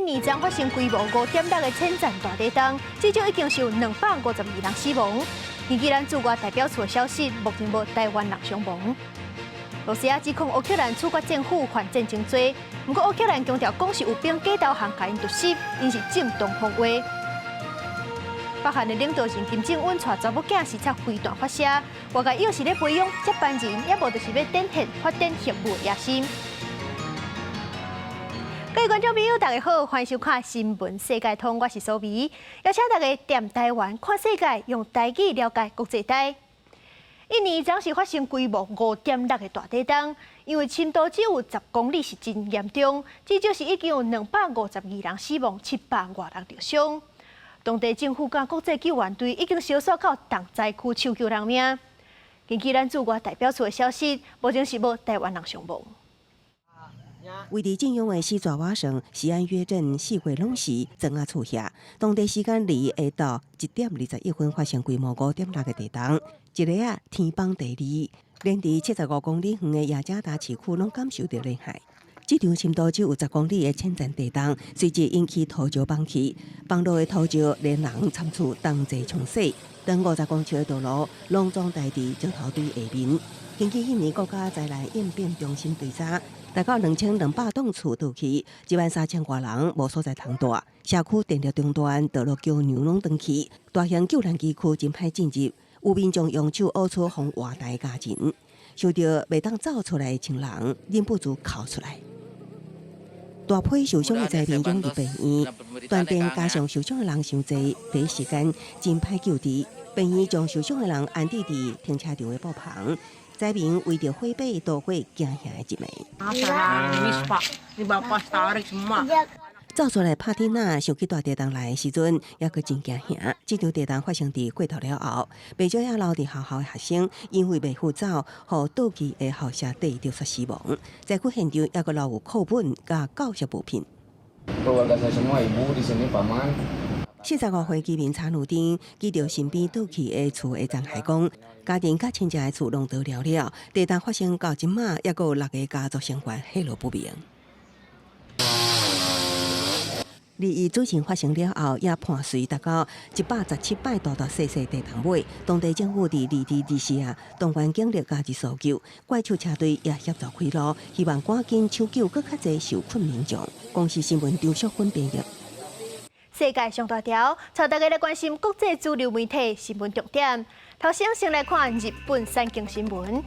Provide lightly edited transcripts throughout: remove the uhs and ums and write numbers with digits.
印尼将发生规模5.6个侵占大地震，至少已经有252人死亡。伊既然驻外代表处的消息，目前无台湾人伤亡。罗西亚指控乌克兰处决政府犯战争罪，不过乌克兰强调讲是有兵假投降，甲因毒死，因是正当防卫。北韩的领导人金正恩带查某囝视察飞弹发射，外界又是咧培养接班人，也无就是要展现发展核武的野心。各位观众朋友，大家好，欢迎收看《新闻世界通》，我是苏眉，邀请大家踮台湾看世界，用台语了解国际台。印尼昨是发生规模5.6个大地震，因为深度只有10公里，是真严重，至少是已经有252人死亡，700多人受伤。当地政府甲国际救援队已经小刷到重灾区抢救人命。根据咱驻外代表处的消息，目前是无台湾人伤亡。位伫正阳的西爪哇省西安约镇4月拢时庄仔厝遐，当地时间2下昼1点21分发生规模5.6个地震，一个天崩地裂，连伫75公里远的雅加达市区拢感受到厉害。这场深度只有10公里的浅层地震，随即引起土石崩起，崩落的土石连人参厝同齐冲洗，长50公尺的道路拢撞在地石头堆下面。根据印尼国家灾难应变中心调查，大概2200栋厝倒去，13000多人无所在通住，社区电力中断，道路桥梁拢断去，大型救援机区真歹进入，有民众用手挖出防活台加钱，想到袂当走出来的亲人，忍不住哭出来。大批受伤的灾民涌入病院，断电加上受伤的人伤济，第一时间真歹救治。病院将受伤的人安置伫停车场的路旁。灾民为着火把渡过惊吓的一暝。走出来拍天仔，想起大地震来的时阵，也阁真惊吓。这场地震发生伫过头了后，不少也留伫学校的学生，因为袂赴走，互倒去的校舍底着煞死亡。灾区现场也阁留有课本甲教学物品。45岁居民查努丁记着身边倒去的厝的残骸讲，家庭甲亲戚的厝弄倒了了。地震发生到今仔，也阁有6个家族成员下落不明。2主情发生了后，也伴随达到117摆大大细细地震尾。当地政府伫2日24啊，动员警力加入搜救，怪手车队也协助开路，希望赶紧抢救更较侪受困民众。公视新闻张淑芬编译。世界上大条，带大家来关心国际主流媒体新闻重点。头先来看日本产经新闻。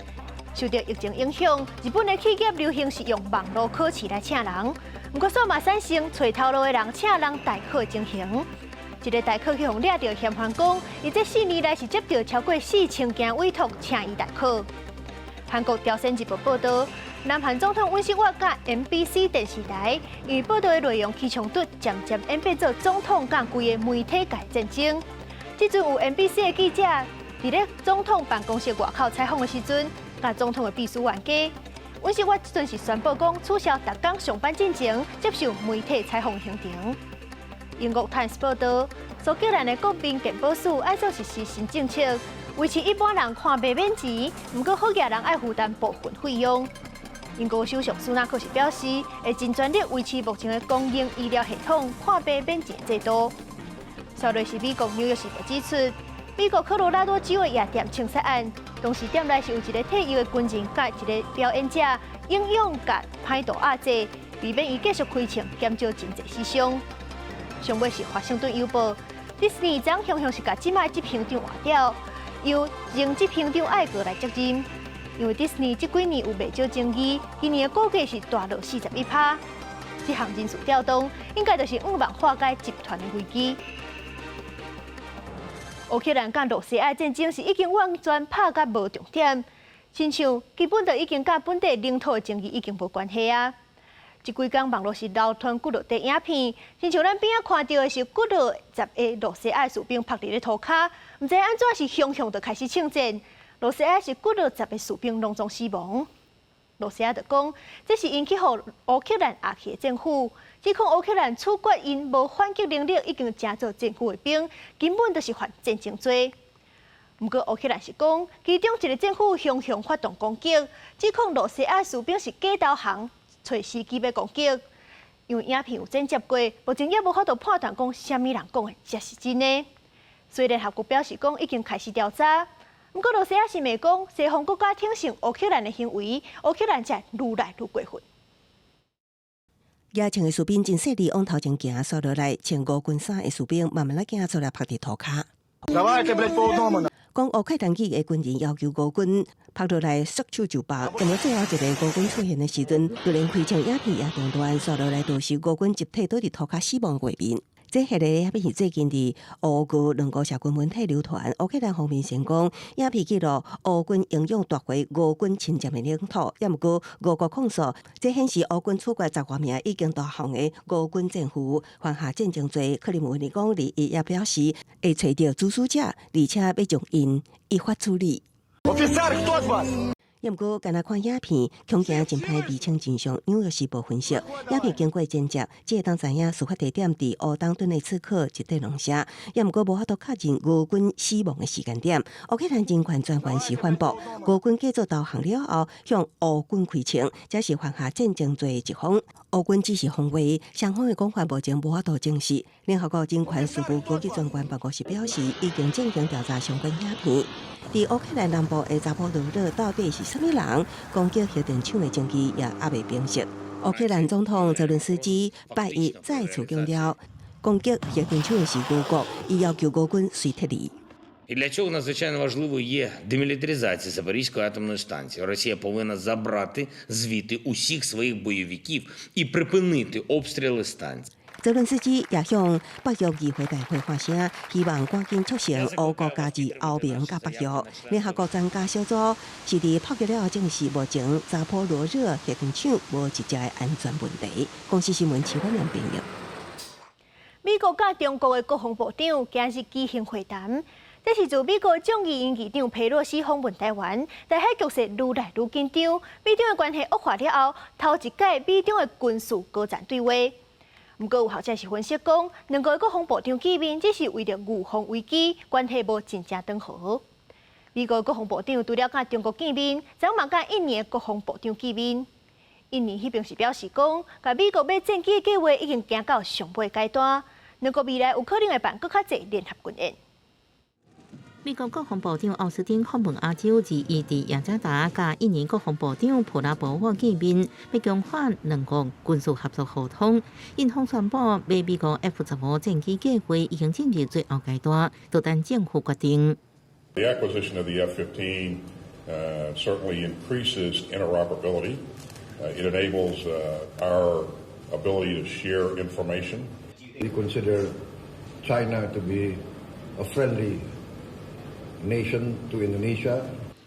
受到疫情影响，日本的企业流行是用网络考试来请人，不过煞嘛产生找头路的人请人代课情形。一个代课去互掠到嫌犯讲，伊这4年来是接到超过4000件委托，请伊代课。韩国朝鲜日报报道，南韩总统尹锡悦甲 MBC 电视台，因为报道的内容起冲突，渐渐演变做总统甲规个媒体界战争。即阵有 MBC 的记者伫咧总统办公室外口采访的时阵，甲总统的秘书冤家。尹锡悦即阵是宣布讲取消逐工上班进前接受媒体采访行程。英国 Times 报道，苏格兰的国民健保署按照实施新政策。维持一般人看病免钱，不过好业人爱负担部分费用。英国首相苏纳克是表示，会尽全力维持目前的公营医疗系统看病免钱制度。稍瑞是美国纽约时报指出，美国科罗拉多州的夜店枪杀案，当时店内是有一个退休的军人甲一个表演者英勇甲歹毒压制，避免伊继续开枪，减少真济死伤。上尾是华盛顿邮报，迪士尼将雄雄是甲即卖执行长换掉。由前执行长艾格来接任，因为迪士尼这几年有袂少争议，今年的股价是大落41%。这项人事调动，应该就是希望化解集团的危机。乌克兰甲罗西亚战争是已经完全拍甲无重点，亲像基本就已经甲本地领土的争议已经无关系啊。这几天网络是流传几落的影片，亲像咱边仔看到的是几落10个罗西亚士兵趴伫咧涂骹，唔知安怎是雄雄就开始庆战。罗西亚是几落10个士兵拢总死亡。罗西亚就讲，这是引起互乌克兰压气的政府，指控乌克兰处决因无反击能力已经真做政府的兵，根本就是犯战争罪。不过乌克兰是讲，其中一个政府雄雄发动攻击，指控罗西亚士兵是假投降。找时机要攻击，因为影片有剪接过，目前也无法度判断讲虾米人讲的才是真的。所以联合国表示讲已经开始调查。不过，罗西亚是美讲西方国家挺承乌克兰的行为，乌克兰才愈来愈过分。野穿的士兵真细致往头前行，扫落来穿五军衫的士兵慢慢来行出来趴伫涂骹。讲乌克兰籍的军人要求五军拍落来束手就绑，咁么最后一个五军出现的时阵，就连开枪影片也中断，扫落来都是五军集体倒伫涂骹死亡画面。这系列影片是最近伫乌俄两国社群媒体流传，乌克兰方面宣讲，影片记录乌军英勇夺回俄军侵占的领土，也毋过俄国控诉，这显示乌军处决10多名已经投降的俄军战俘，犯下战争罪。克里姆林宫也表示会找到主使者，而且要将因依法处理。也毋过，干那看影片，恐惊真歹厘清真相。纽约时报分析，影片经过剪接，只会当知影事发地点伫乌东顿内茨克一块农舍。也毋过无法度确认俄军死亡的时间点。乌克兰人权专员是反驳，俄军继续投降了后，向乌军开枪，这是犯下战争罪的一方。乌军只是防卫，双方的讲法目前无法度证实。联合国人权事务高级专员办公室表示，已经进行调查相关影片。伫乌克兰南部的扎波罗热到底是什么人攻击核电厂的证据也还未平息。乌克兰总统泽伦斯基拜一再次强调，攻击核电厂的是俄国，伊要求俄军随撤离。І для цього надзвичайно важливо є демілітаризація Запорізької атомної станції. Росія повинна забрати звідти усіх своїх бойовиків і припинити обстріли станції. 泽伦斯基也向北约议会大会发声，希望赶紧促成乌国加入欧盟甲北约。联合国专家小组是伫拍击了后证实，目前扎波罗热核电厂无直接的安全问题。公司新闻齐婉良评论。美国甲中国的国防部长今日举行会谈，这是自美国众议院议长佩洛西访问台湾，台海局势愈来愈紧张，美中的关系恶化了后，头一届美中的军事高层对话。不过有学者是分析讲，两个国防部长见面只是为了预防危机，关系无真正等好。美国国防部长除了甲中国见面，昨嘛甲印尼的国防部长见面。印尼迄边是表示讲，甲美国买战机的计划已经行到上尾阶段，两国未来有可能会办更较侪联合军演。美国国防部长奥斯汀访问亚洲，自伊伫雅加达甲印尼国防部长普拉博沃见面，要强化两国军事合作互通。印方宣布，买美国 F-15战机计划已经进入最后阶段，就等政府决定。The acquisition of the F-15 certainly increases interoperability. It enables our ability to share information. We consider China to be a friendly nation to Indonesia.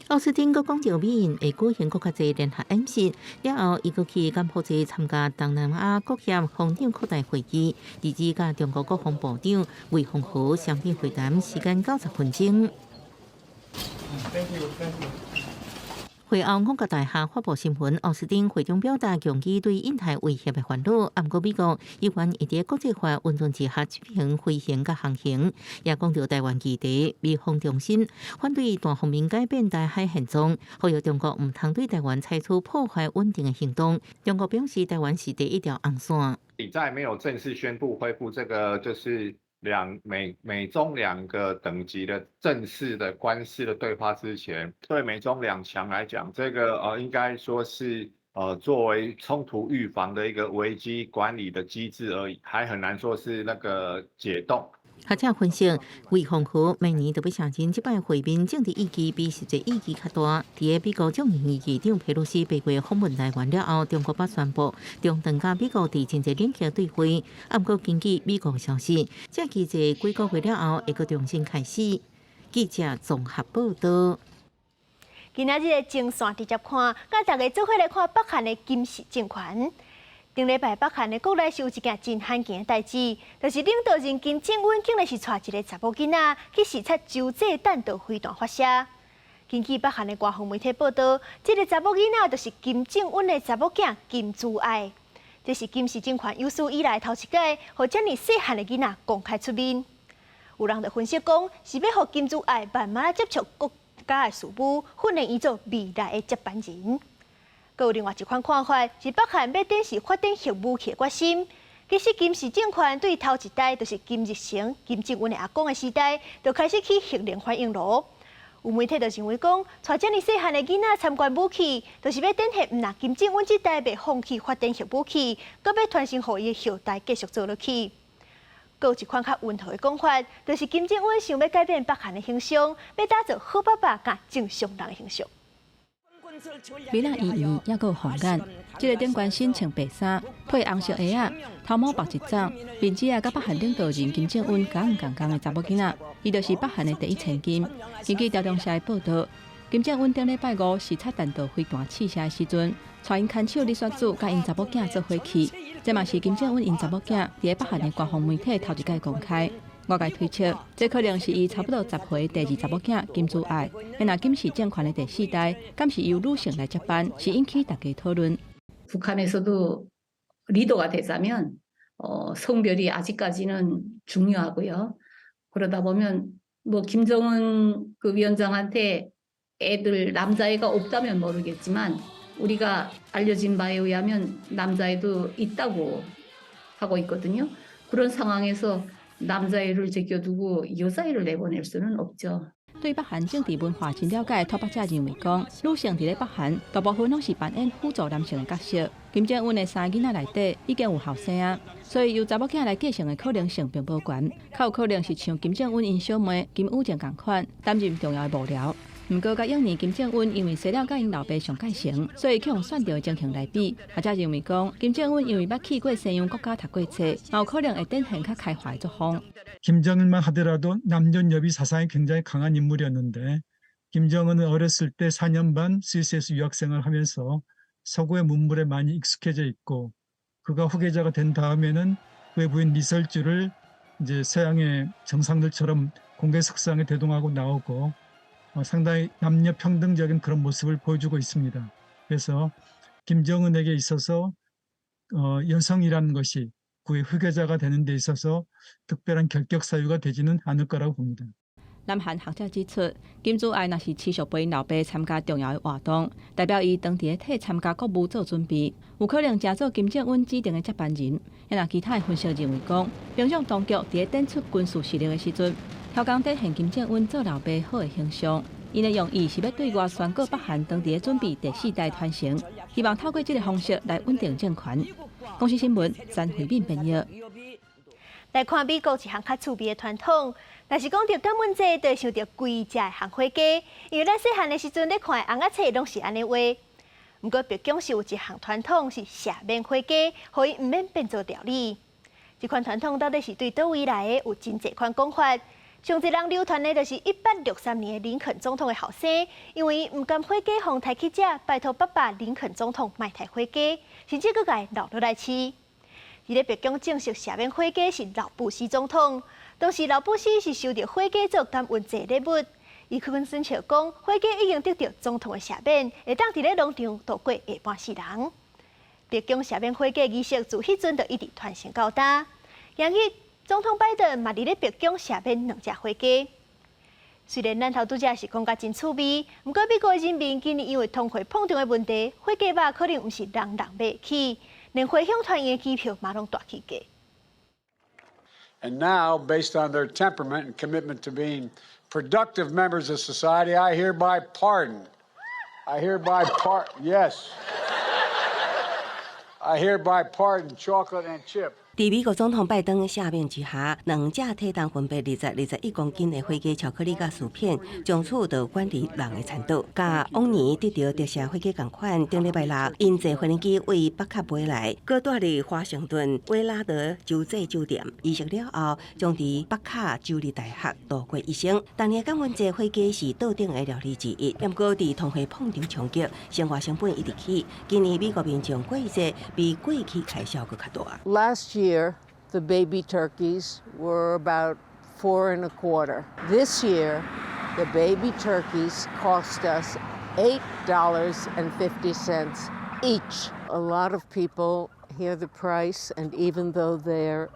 奥斯汀阁讲到，美印会举行国家级联合演习，了后伊阁去柬埔寨参加东南亚国协防长扩大会议，日子甲中国国防部长魏凤和相片会谈，时间90分钟。会后，我国大厦发布新闻，奥斯汀会中表达强烈对印太威胁的烦恼。不过，美国依然会伫国际法运作之下执行飞行甲航行，也讲到台湾议题，美方中心反对大方面改变台海现状，呼吁中国唔通对台湾采取破坏稳定的行动。中国表示，台湾是第一条红线。你在没有正式宣布恢复这个就是美中两个等级的正式的官式的对话之前，对美中两强来讲，这个应该说是作为冲突预防的一个危机管理的机制而已，还很难说是那个解冻。学者分析，魏凤和明年就要承认这摆会面政治意义比实际意义较大。伫美国众议院议长佩洛西8月访问台湾了后，中国把宣布中等甲美国伫真济领域对话。不过根据美国消息，这期间几个月了后，会阁重新开始。记者综合报道。今仔日的前线直接看，甲大家做伙来看北韩的金氏政权。顶礼拜，北韩的国内是有一件真罕见的代志，就是领导人金正恩竟然是带一个查某囡仔去视察洲际弹道飞弹发射。根据北韩的官方媒体报道，这个查某囡仔就是金正恩的查某囝金珠爱。这是金氏政权有史以来头一届，互这么细汉的囡仔公开出面。有人就分析讲，是要互金珠爱慢慢接触国家的事务，训练伊做未来的接班人。佮有另外一款看法，是北韩要展示发展核武器的决心。其实金氏政权对头一代就是金日成、金正恩的阿公的时代，就开始起核能反应炉。有媒体就认为讲，带这么细汉的囡仔参观武器，就是要展现唔那金正恩这代未放弃发展核武器，佮要传承予伊的后代继续做落去。佮有一款较温和的讲法，就是金正恩想要改变北韩的形象，要打造好爸爸甲正常人的形象。美人圆圆，也有红眼。这个顶关身穿白衫，配红色鞋仔，头毛绑一张，面子啊，甲北韩领导人金正恩同的查某囡仔，伊就是北韩的第一千金。根据朝中社的报道，金正恩顶礼拜五视察弹道飞弹试射的时阵，带因牵手李雪主甲因查某囝做伙去，这嘛是金正恩因查某囝伫北韩的官方媒体头一届公开。外界推测，这可能是伊差不多10岁第二查某囝金珠爱，那金氏政权的第4代，敢是由女性来接班，是引起大家讨论。 북한에서도 리더가 되자면 성별이 아직까지는 중요하고요. 그러다 보면 뭐 김정은 그 위원장한테 애들 남자애가 없다면 모르겠지만 우리가 알려진 바에 의하면 남자애도 있다고 하고 있거든요. 그런 상황에서 남자애를 제껴두고 여자애를 내보낼 수는 없죠. 对北韩政治文化真了解，托北者认为讲，女性伫咧北韩大部分拢是扮演辅助男性的角色。金正恩的3个囡仔内底已经有后生啊，所以由查某囝来继承的可能性并不悬，较有可能是像金正恩因小妹金宇正共款担任重要的幕僚。不过，甲幼年金正恩因为生了甲因老爸上介成，所以去用选调的情形来比，学者认为讲，金正恩因为捌去过西洋国家读过册，有可能会展现较开化的作风。 김정은만 하더라도 남존여비 사상이 굉장히 강한 인물이었는데 김정은은 어렸을 때 4년 반 스위스에서 유학생활을 하면서 서구의 문물에 많이 익숙해져 있고 그가 후계자가 된 다음에는 그의 부인 리설주를 이제 서양의 정상들처럼 공개 석상에 대동하고 나오고 상당히 남녀 평등적인 그런 모습을 보여주고 있습니다. 그래서 김정은에게 있어서 여성이라는 것이 그의 후계자가 되는 데 있어서 특별한 결격 사유가 되지는 않을 거라고 봅니다. 南韩学者指出，金珠爱若是持续陪因老爸参加重要的活动，代表伊当地替参加国务做准备，有可能加做金正恩指定的接班人。也若其他的分析认为讲，平壤当局伫展出军事实力的时阵，超工展现金正恩做老爸好的形象。因的用意是要对外宣告北韩当地准备第4代传承，希望透过这个方式来稳定政权。 公司新闻，陈慧敏编译。来看美国一项较趣味的传统，若是讲到感恩节，就会想到贵食的烘火鸡，因为咱细汉的时阵咧看红仔册拢是安尼画。不过北京是有一项传统是下面火鸡，互伊毋免变做料理。这款传统到底是对倒位来的？有真侪款讲法。上一人流传的就是1863年林肯总统的后生，因为伊毋甘火鸡互抬起食，拜托爸爸林肯总统卖抬火鸡，甚至佮伊留落来吃。而咧北京正式下面火鸡是老布希总统，当时老布希是收到火鸡做感恩节礼物，伊去跟申请讲，火鸡已经得到总统的下面，会当伫咧农场度过下半世人。北京下面火鸡仪式自迄阵就一直传承到今，今日。 总统拜登嘛，伫咧北京下面2只火鸡。虽然咱头拄则是讲甲真趣味，不过美国人民今年因为通货膨胀的问题，火鸡肉可能毋是人买得起，连回乡团圆的机票嘛拢大起价。And now, based on their temperament and commitment to being productive members of society, I hereby pardon. Yes. I hereby pardon chocolate and chip. 伫美国总统拜登下面之下，2只体重分别21公斤的火鸡巧克力甲薯片，从此就管理人的程度。甲往年得到特赦火鸡同款，顶礼拜六，因坐飞机为北卡飞来，搁住伫华盛顿威拉德洲际酒店，仪式了后，将伫北卡州立大学度过一生。当年感恩节火鸡是桌顶的料理之一，不过伫通货膨胀冲击，生活成本一直起，今年美国民众过节比过去开销搁较大。Last year, the baby turkeys were about $4.25. This year, the baby turkeys cost us $8.50 each. A lot of people hear the price, and even though they're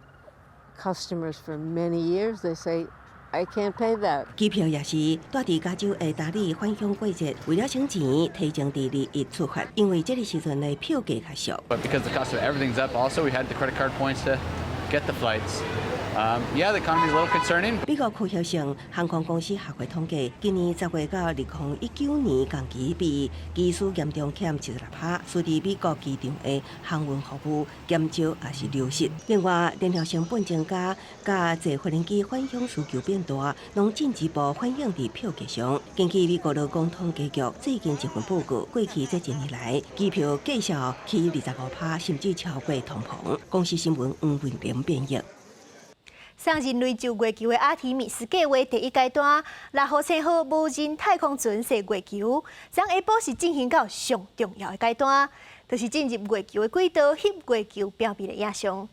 customers for many years, they say, I can't pay that. 机票也是带伫加州的达里返乡过节，为了省钱，提前第2日出发，因为这个时阵的票价较俗。But because the cost of everything's up, also we had the credit card points to get the flights. Yeah, the economy is a little concerning. 美国科学省航空公司协会统计，今年10月到2019年同期比，机师严重欠76%，属于美国机场的航运服务减少也是流失。另外，联合成本增加，加坐飞轮机返乡需求变大，拢进一步反映伫票价上。根据美国劳工统计局最近一份报告，过去这1年来，机票计价起25%，甚至超过通膨。公司新闻黄文玲编译。上人类就月球的阿提米斯计划第1阶段，6号星号无人太空船射月球，将下晡是进行到上重要的阶段，就是进入月球的轨道，翕月球表面的影像。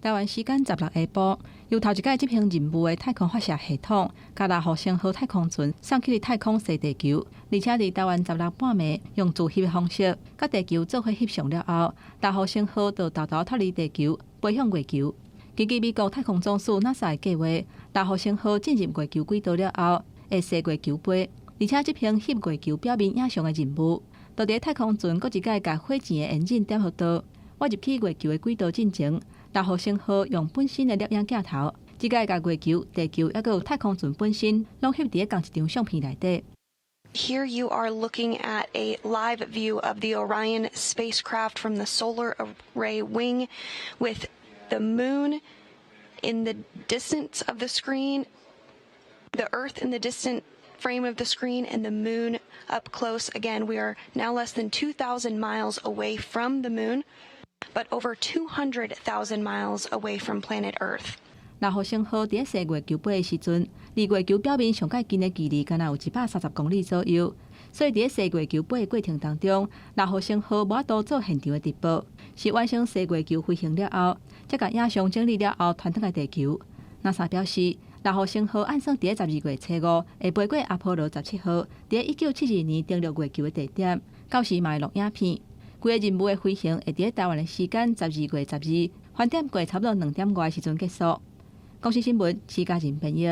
台湾时间16下晡，由头一届执行任务的太空发射系统，甲6号星号太空船送去太空射地球，而且伫台湾16半暝用自翕的方式，甲地球做伙翕相了后，6号星号就偷偷脱离地球，飞向月球。根据美国太空总署 NASA 的计划，6号星号进入月球轨道了后，会射月球杯，而且执行翕月球表面影像的任务。就伫太空船搁一届甲火箭的引擎点火倒，我入去月球的轨道进前，6号星号用本身的摄影镜头，即届甲月球、地球抑个有太空船本身，拢翕伫同一张相片内底。Here you are looking at a live view of the Orion spacecraft from the solar array wing with the moon in the distance of the screen, the Earth in the distant frame of the screen, and the moon up close. Again, we are now less than 2,000 miles away from the moon, but over 200,000 miles away from planet Earth. 6号星号伫射月球杯的时阵，离月球表面上界近的距离敢若有130公里左右，所以伫射月球杯的过程当中，6号星号无法度做现场的直播，是完成射月球飞行了后，才甲影像整理了后传回来地球。NASA 表示，6号星号按算伫12月初5会飞过阿波罗17号，伫1972年登陆月球的地点，到时嘛会录影片。规个任务的飞行会伫台湾的时间12月12，翻点过差不多2点外的时阵结束。公司新闻，徐家仁编译。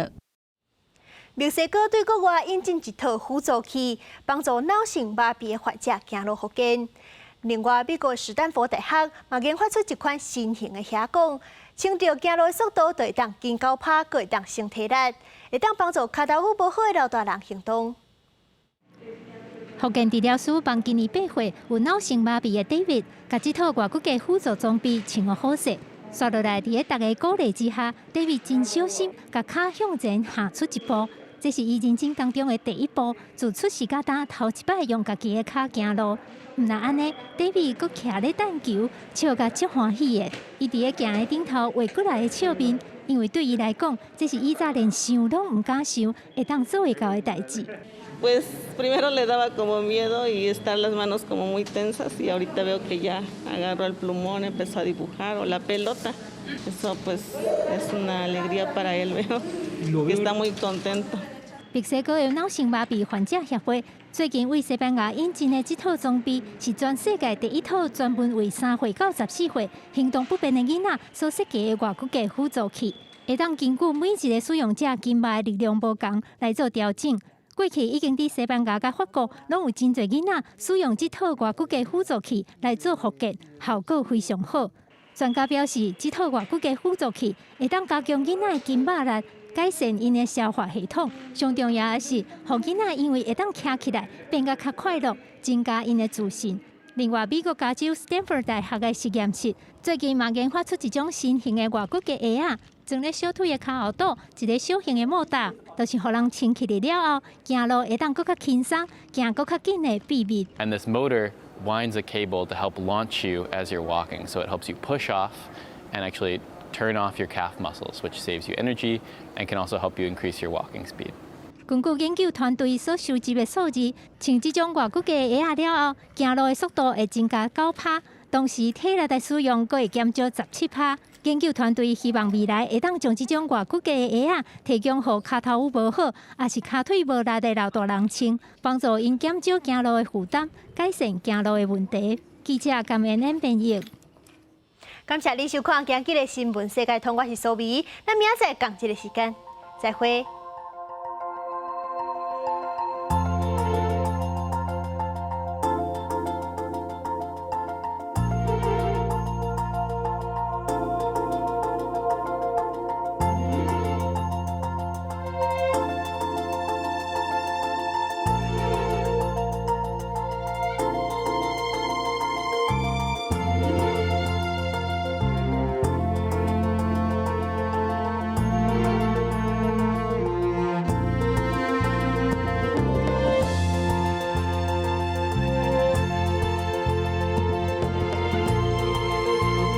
墨西哥对国外引进一套辅助器，帮助脑性麻痹的患者行路复健。另外，美国史丹佛大学嘛研发出一款新型的遐讲，穿着行路的速度就会当更高拍，阁会当省体力，会当帮助脚头骨无好的老大人行动。复健治疗师帮今年8岁有脑性麻痹的 David， 甲这套外骨架辅助装备穿好好势。刷落来，伫大家鼓励之下 ，David 真小心，甲脚向前下出一步。这是伊人生当中的第一步，自出世到大头一摆用家己的脚行路。毋但安尼 ，David 佫徛咧等球，笑甲足欢喜的。伊伫咧行的顶头画过来的笑面，因为对伊来讲，这是以前连想拢毋敢想，会当做会到的代志。Pues primero le daba como miedo y estar las manos como muy tensas y ahorita veo que ya agarró el plumón, empezó a dibujar o la pelota. Eso pues es una alegría para él, veo que está muy contento. 墨西哥的脑性麻痹患者协会最近为西班牙引进的这套装备，是全世界第一套专门为3岁到14岁行动不便的囡仔所设计的外骨架辅助器，会当根据每一个使用者筋脉力量不同来做调整。过去已经伫西班牙甲法国，拢有真侪囡仔使用这套外骨架辅助器来做复健，效果非常好。专家表示，这套外骨架辅助器会当加强囡仔的筋肉力，改善因的消化系统。上重要的是，互囡仔因为会当徛起来，变得较快乐，增加因的自信。另外，美国加州斯坦福大学的实验室最近嘛研发出一种新型的外骨架鞋啊。装咧小腿的脚后肚，一个小型的摩打，就是互人穿起来了后，行路会当更较轻松，行更较紧的秘密。And this motor winds a cable to help launch you as you're walking, so it helps you push off and actually turn off your calf muscles, which saves you energy and can also help you increase your walking speed. 根据研究团队所收集的数字，穿这种外骨架鞋啊了后，行路的速度会增加9%，同时体力的使用阁会减少17%。研究团队希望未来会当将这种外骨架的鞋啊提供予脚头骨无好，也是脚腿无力的老大人穿，帮助因减少行路的负担，改善行路的问题。记者甘恩编译。感谢你收看今日的新闻世界通，我是苏眉，咱明仔载同一个时间再会。